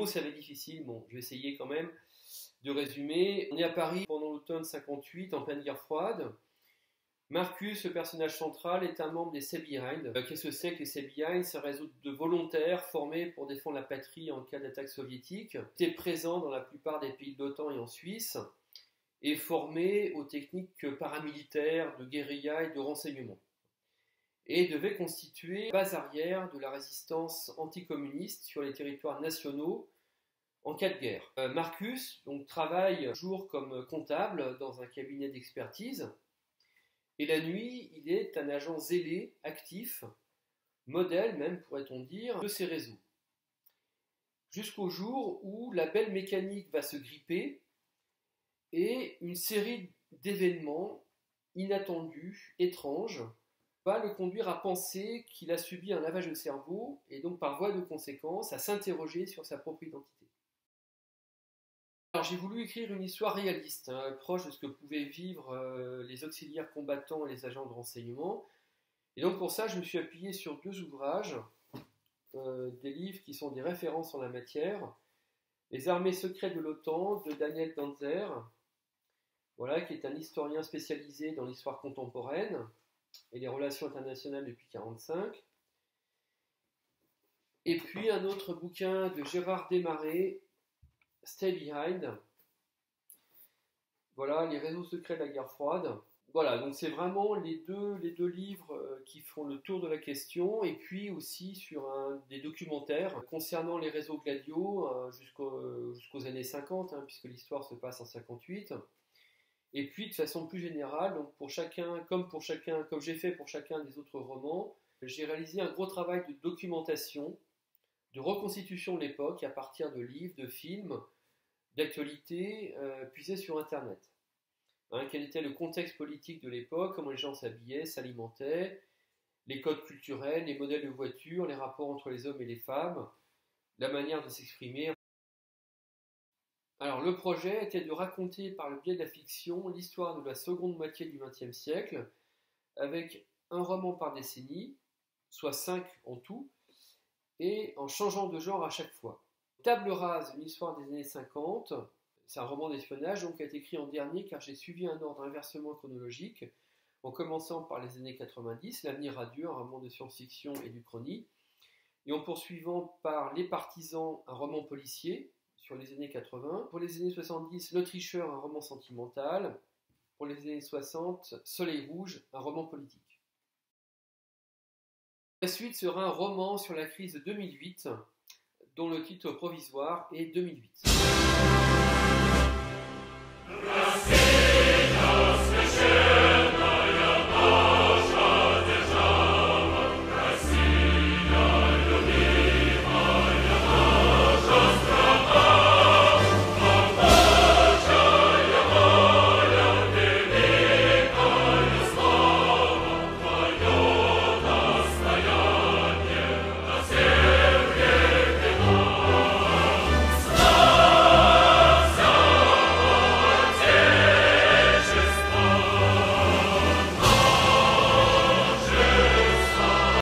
ça va être difficile, bon, je vais essayer quand même de résumer. On est à Paris pendant l'automne 58, en pleine guerre froide. Marcus, le personnage central, est un membre des Stay Behind. Qu'est-ce que c'est que les Stay Behind? C'est un réseau de volontaires formés pour défendre la patrie en cas d'attaque soviétique. Il était présent dans la plupart des pays de l'OTAN et en Suisse, et formé aux techniques paramilitaires, de guérilla et de renseignement. Et devait constituer la base arrière de la résistance anticommuniste sur les territoires nationaux en cas de guerre. Marcus donc, travaille toujours comme comptable dans un cabinet d'expertise, et la nuit, il est un agent zélé, actif, modèle même, pourrait-on dire, de ces réseaux. Jusqu'au jour où la belle mécanique va se gripper et une série d'événements inattendus, étranges, va le conduire à penser qu'il a subi un lavage de cerveau et donc par voie de conséquence à s'interroger sur sa propre identité. Alors j'ai voulu écrire une histoire réaliste, proche de ce que pouvaient vivre les auxiliaires combattants et les agents de renseignement. Et donc pour ça, je me suis appuyé sur deux ouvrages, des livres qui sont des références en la matière. Les armées secrètes de l'OTAN de Daniel Danzer, voilà, qui est un historien spécialisé dans l'histoire contemporaine et les relations internationales depuis 1945. Et puis un autre bouquin de Gérard Desmarais, Stay Behind, voilà, les réseaux secrets de la guerre froide. Voilà, donc c'est vraiment les deux livres qui font le tour de la question, et puis aussi sur des documentaires concernant les réseaux Gladio jusqu'aux années 50, puisque l'histoire se passe en 58. Et puis de façon plus générale, donc pour chacun, comme j'ai fait pour chacun des autres romans, j'ai réalisé un gros travail de documentation, de reconstitution de l'époque à partir de livres, de films, d'actualités puisés sur Internet. Quel était le contexte politique de l'époque, comment les gens s'habillaient, s'alimentaient, les codes culturels, les modèles de voitures, les rapports entre les hommes et les femmes, la manière de s'exprimer. Alors le projet était de raconter par le biais de la fiction l'histoire de la seconde moitié du XXe siècle, avec un roman par décennie, soit 5 en tout, et en changeant de genre à chaque fois. Table rase, une histoire des années 50, c'est un roman d'espionnage donc qui a été écrit en dernier car j'ai suivi un ordre inversement chronologique, en commençant par les années 90, L'avenir radieux, un roman de science-fiction et d'Uchronie, et en poursuivant par Les partisans, un roman policier sur les années 80, pour les années 70, Le tricheur, un roman sentimental, pour les années 60, Soleil rouge, un roman politique. La suite sera un roman sur la crise de 2008, dont le titre provisoire est 2008.